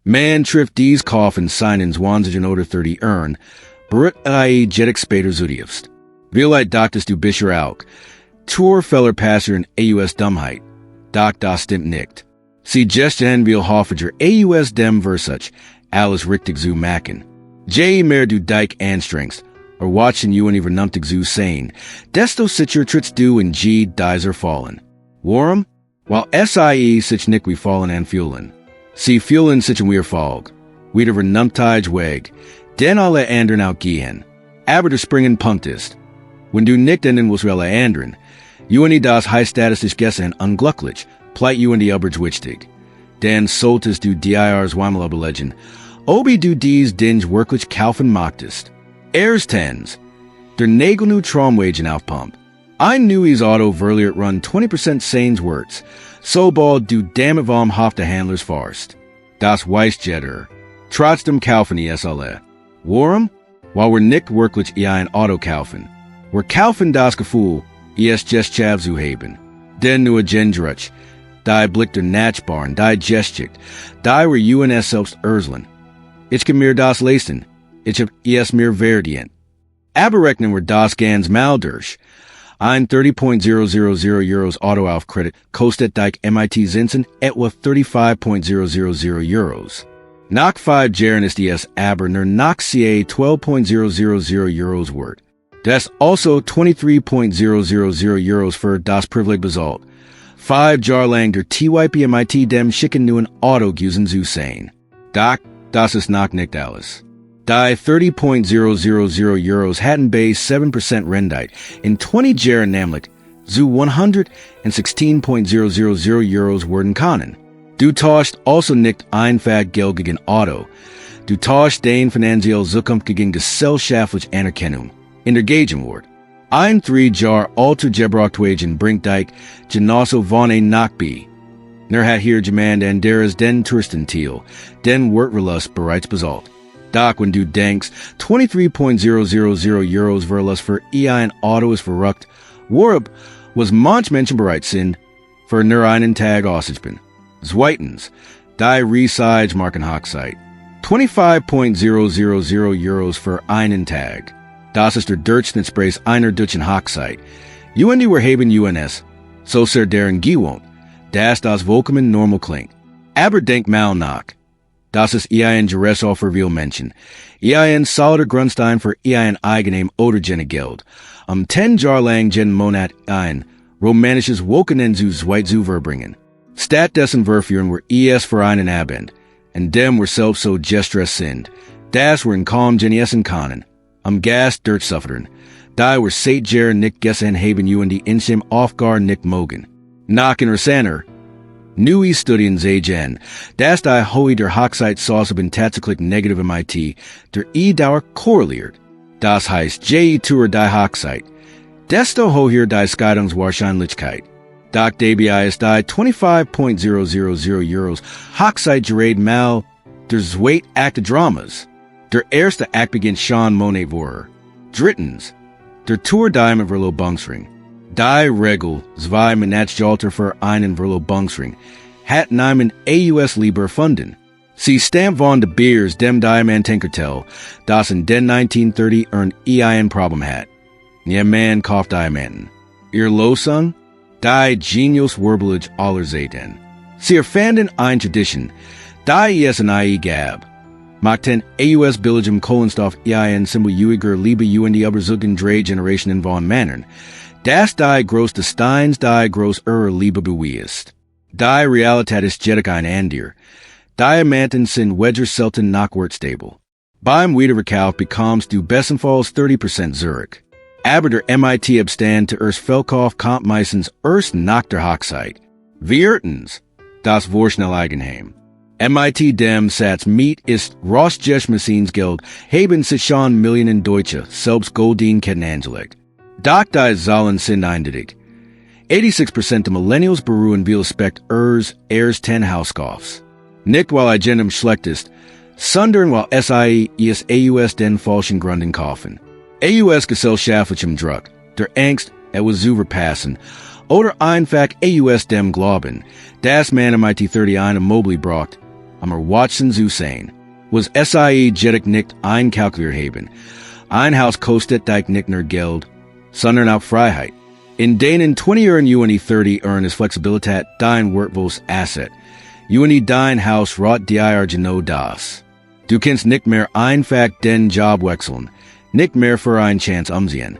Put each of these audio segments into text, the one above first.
Man trifft dies coffin signings wansigen oder 30 urn, berut I jetic spader zudiefst. Vielite doctus du bisher auk. Tour feller passer in AUS dummheit. Doc das stimmt nicht. Sie gesten viel hoffiger AUS dem versuch, alles richtig zu machen. J mehr du dike anstrengst, or watchen you any vernumtig zu sein, desto sicher trits du in G dies fallen. Warm? While SIE sich nicht wie fallen and fuelen. Sie fuelen sich wir fog. Wieder vernumtig weg, den alle andern outgehen. Aber der springen punkt ist. When du nicht enden was rella andern, you any das high status is gessen unglücklich, plight you in die Uberge wichtig. Dan soltest du DIRs Wimel legend. Obi du dies dinge wirklich kaufen machtest. Airs tens. Der Nagel nu Traumwagen aufpump. I knew his auto verliert run 20% Sains words. So bald du damn vom Hofte Handlers farst. Das Weissjetter. Trotzdem kaufen SLE. Warm? While we're nicht wirklich ein Auto kaufen. We're kaufen das Gefühl, just chavs zu haben. Den nur Gendrutsch. Die Blick der Natchbarn, die Geschicht, die were UNS selbst Erslen. Ich kann mir das leisten. Ich hab mir verdient. Aberrechnen were das ganz Maldurch. Ein 30.000 Euros Auto auf Credit kostet dich MIT Zinsen etwa 35.000 Euros. Nach 5 Jahren ist es aber nur nach ca 12.000 Euros wert. Das also 23.000 Euros für das Privileg bezahlt. 5 Jahre lang der TYP MIT dem schicken nun Auto usen zu sein. Doc, das ist noch nicht alles. Die 30.000 Euros hatten bei 7% Rendite in 20 Jahren nämlich zu 116.000 Euros werden können. Du tauscht also nicht einfach Geld gegen Auto. Du tauscht den finanziell Zukunft gegen gesellschaftliche Anerkennung. In der Gegenwart. Ein 3 Jahr alter Gebrauchtwagen bringt dich genosso von ein Nachbi. Hat hier jemand and der ist den Touristentil, den Wertverlust bereits bezahlt. Doc, wenn du denkst, 23.000 Euros Verlust für ein Auto ist verrückt, worüber was manch Menschen bereits sind, für nur einen Tag aussichten. Zweitens, die Resige Markenhochzeit. 25.000 Euros für einen Tag. Das ist der Durchschnittspreis einer deutschen Hochzeit. UND were haben UNS, so sehr deren gewohnt, dass das vollkommen normal klingt. Aber denk mal nach. Das ist ein Geressau für viel Menschen. Ein solider Grundstein für ein eigenem oder jene Geld. 10 Jahre lang jeden Monat ein romantisches Wochenende zu verbringen. Stattdessen verführen wir für einen Abend. Und dem wir selbst so gestresst sind, dass wir in kaum genießen können. Gas dirt suffern. Die were seit Jer nicht gessen haben und die Insem aufgar nicht mogen. Nach in Rasaner. Nui studien zagen, dass die hoi der Hochzeit sauce bin tatsächlich negativ MIT, der dauer korreliert. Das heißt, tour die Hochzeit. Desto höher die Scheidungswahrscheinlichkeit. Doc DBI ist die 25.000 Euros Hochzeit gerät mal der zweit Akte Dramas. Der erste Akt beginnt schon Monet vor. Drittens, der Tour Diamond Verlo Bungsring. Die Regel, zwei Manatschalter für einen Verlo Bungsring, hat neimen AUS lieber funden. Sie stammt von de Beers dem Diamond Tinkertell, das in den 1930 ein Problem hat. Ja man kauft Diamanten. Ihr Losung? Die Genius Werbelig aller Zeiten. Sie erfanden ein Tradition, die IE gab. Machten AUS Billigem Kohlenstoff ein Symbol Uiger Liebe und die Überzeugung drei Generationen von Männern. Das die groß des Steins die groß Liebe bewiest. Die Realität ist jedoch ein Andir. Diamanten sind wedger selten nachwärts stable. Beim Wiederverkauf bekommst du bestenfalls 30% Zurück. Aber der MIT abstand zu Verkauf kommt meistens erst nach der Hochzeit. Viertens, das vorschnell Eigenheim. MIT dem Satz Miet ist Rossjeschmaschines Geld haben sich schon Millionen Deutsche selbst Goldin kennen angelegt. Doch die Zahlen sind eindeutig. 86% der Millennials beruhen viel Spekt erst 10 Hauskaufs. Nicht weil Agendum schlecht ist, sondern weil SIE ist AUS den falschen Gründen kaufen. AUS gesellschaftlichem Druck, der Angst, was zu verpassen, oder einfach AUS dem Glauben, dass man MIT 30 eine Mobley braucht, Amar Watson Zusain. Was SIE Jedik nicht ein Kalkulierhaben. Ein Haus kostet dich nicht nur Geld, sondern auch Freiheit. In deinen 20 Jahren UNE 30 ist Flexibilität dein wertvolles Asset. UNE dein Haus rot dir genau das. Du kannst nicht mehr einfach den Job wechseln, nicht mehr für eine Chance umsehen,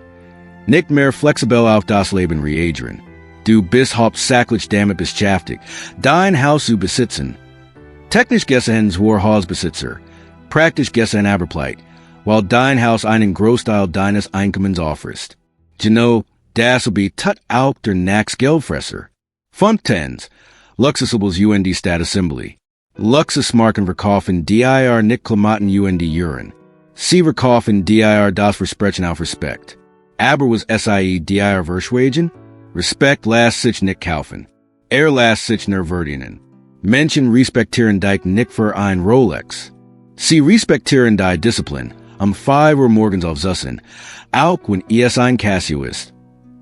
nicht mehr flexibel auf das Leben reagieren. Du bist hauptsächlich damit beschäftigt, dein Haus zu besitzen. Technisch gesehen zwar Hausbesitzer, praktisch gesehen aber pleite, weil dein Haus einen Großteil deines Einkommens offert. Genau, das will be tut auch der nächste Geldfresser. Fünftens, Luxusables UND Status Symboli. Luxusmarken verkaufen dir nicht Klamotten UND Uren. Sie verkaufen dir das Versprechen auf Respekt. Aber was SIE dir Verschwegen? Respekt lässt sich nicht kaufen. Lässt sich nur verdienen. Menschen respektieren dich nicht für ein Rolex. Sie respektieren die Disziplin, 5 Uhr morgens aufzussen, auch wenn es ein Casio ist.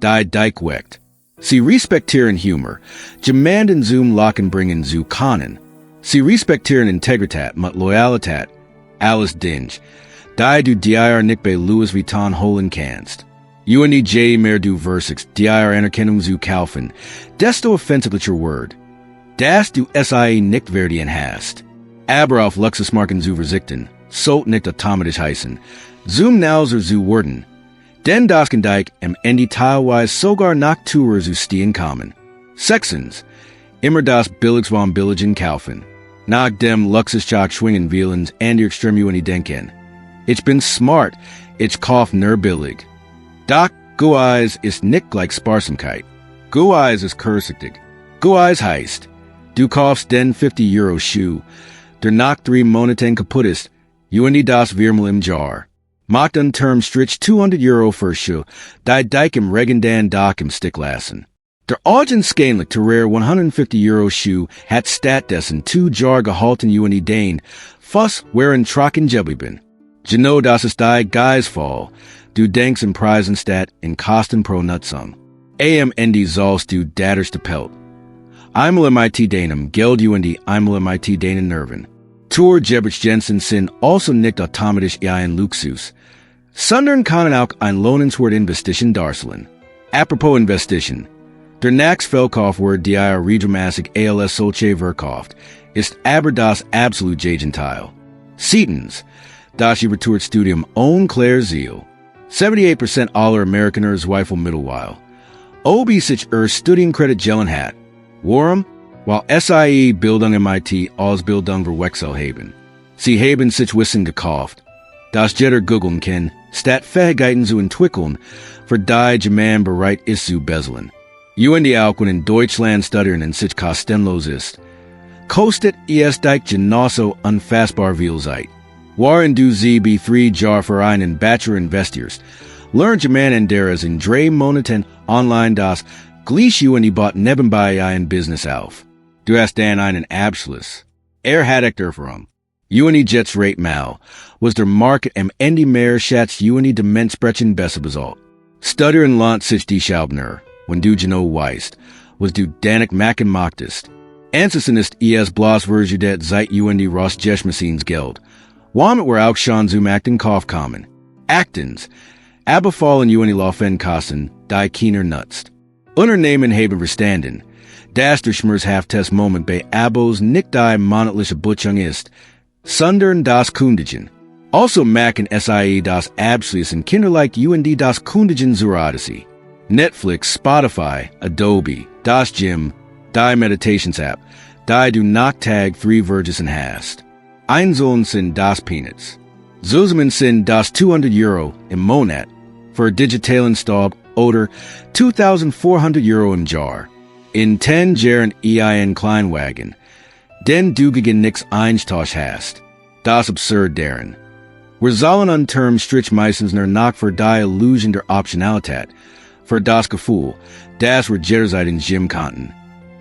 Die dich weckt. Sie respektieren Humor, jemanden zum Lachen bringen zu können. Sie respektieren Integrität mit Loyalität, alles Dinge, die du dir nicht bei Louis Vuitton holen kannst. UNEJ mehr du versigst, dir Anerkennung zu kaufen, desto offensichtlicher Word. Das du SIE nicht verdienen hast. Aber auf Luxusmarken zu verzichten, sollte nicht automatisch heißen, zum Nauser zu werden. Denn das kann dich am Ende teilweise sogar nach Tour zu stehen kommen. Sechstens, immer das Billigste billigen kaufen. Nach dem Luxusjock schwingen willens an die Extremuni denken. Ich bin smart, ich kauf nur billig. Doch Gueis ist nicht gleich Sparsamkeit. Gueis ist kurzsichtig. Gueis heißt, du kaufst den 50 € Schuh, der nach 3 Monaten kaputt ist, UND das Wirmel im Jar. Macht einen Term Strich 200 € für Schuh, die dich im Regen den Dach im Stick lassen. Der augenscheinlich teure 150 € Schuh hat stattdessen 2 Jar gehalten UND den, fast wären trocken geblieben. Genau das ist die Geisfall. Du denkst in Preisen statt in Kosten pro Nutzung. Am Ende sollst du datterste Pelt. Einmal MIT deinem Geld UND einmal MIT deinen Nerven. Tor Jebrich Jensen sind also nicht automatisch ein Luxus, sondern können auch ein lohnenswert Investition darstellen. Apropos Investition, der nächste Verkauf dir regelmäßig als solche verkauft, ist aber das absolut Gegenteil. Siebtens, das überteuert Studium ohne klare Ziel. 78% aller Amerikaner zweifel mittlerweile, ob sich Studienkredit gelen hat. Warum? Weil SIE Bildung MIT Ausbildung für Wechsel haben. Sie haben sich Wissen gekauft, das jeder googeln kann, statt Fähigkeiten zu entwickeln, für die man bereit ist zu bezahlen. UND auch wenn in Deutschland studieren und sich kostenlos ist. Kostet es dich genauso unfassbar viel Zeit. Waren du sie bei 3 Jahr für einen Bachelor investierst, lernt man in deres in 3 Monaten online das gleich UND baut nebenbei ein Business auf. Du hast dann einen Abschluss. Hat ich darum. UND Jets Rate mal, was der Market am Ende mehr schätzt UND Dementsprechend besser besalt. Studieren lohnt sich die Schaubner, wenn du genau weißt, was du danik machen magtest. Ansonsten ist es bloß verjudet seit UND Ross Jeschmachines Geld. Womit wir auch schon zum Akten Kauf kommen. Aktens, aber fallen UND Laufen kosten, die keiner nutzt. Unternehmen haben verstanden, dass der Schmerzhaftest Moment bei Abos nicht die monatliche Butchung ist, sondern das Kundigen. Also machen SIE das abschließen kinderleicht UND das Kundigen zur Odyssey. Netflix, Spotify, Adobe, das Gym, die Meditations-App, die du nach Tag 3 Verges hast. Einzeln sind das Peanuts. Zusammen sind das 200 € im Monat, für digitalen Staub oder 2.400 € im Jahr. In 10 Jahren ein Kleinwagen, den du gegen nix Einstausch hast. Das absurd deren. Wir sollen an Term Strich meistens nur nach für die Illusion der Optionalität, für das Gefühl, dass wir jederzeit in Gym konnten,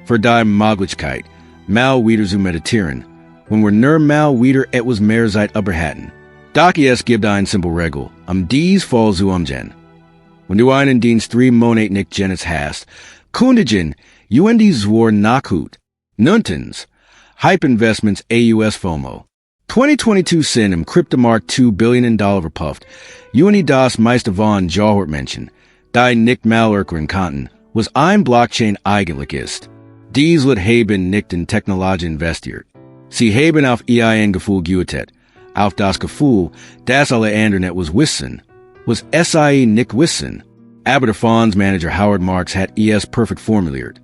für die Möglichkeit, mal wieder zu meditieren, wenn wir nur mal wieder etwas mehr Zeit über hatten. Doch es gibt eine simple Regel, dies Fall zu umgehen. Wenn du einen Dienst 3 Monate nicht Jennets hast, Kundigen, UND zwar nachhut. Neuntens, Hype investments AUS FOMO. 2022 Sin im Kryptomarkt $2 Billion verpufft. Uni das meiste von Jahort Menschen. Die nicht malurkeren konnten, was ein Blockchain eigentlich ist. Dies wird haben nicht in Technologie investiert. Sie haben auf ein Gefühl geütet. Auf das Gefühl, das alle anderen was wissen. Was SIE nicht wissen. Aber der Fondsmanager Howard Marks hat es perfekt formuliert.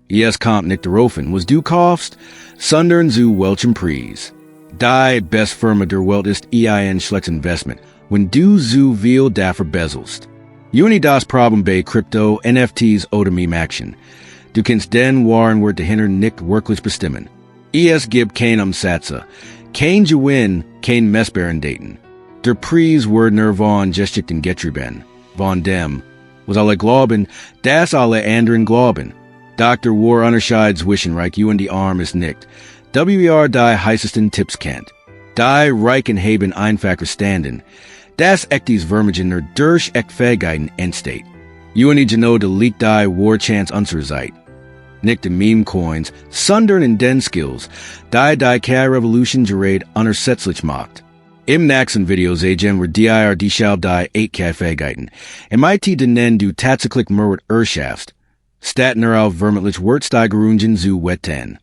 Es kommt nicht daraufhin, was du kaufst, sondern zu welchem Preis. Die best Firma der Welt ist ein schlecht Investment, wenn du zu viel dafür bezelst. Uni das Problem bei Crypto, NFTs oder Meme-Action. Du kannst den wahren Wert dahinter nicht wirklich bestimmen. Es gibt kein Umsätze, kein Gewinn, kein messbaren Daten. Der Preis wird nur von Geschichten getrieben. Von dem, was alle glauben, das alle anderen glauben. Dr. War unterscheids zwischen Reich und die Arm ist nicht. WER die heißesten Tipps kennt. Die Reichen haben einfach verstanden. Das echtes Vermogen nur durch Fähigkeiten entsteht. Uni genau de liegt die War Chance unserer Seite. Nicht de Meme Coins, sondern in den Skills, die K Revolution gerät unersetzlich macht. Im nächsten Video sehen wir die Schau die 8K Fähigkeiten. MIT den du tatsächlich mehr erschaffst. Statt auf vermutlich Wertsteigerungen zu wetten.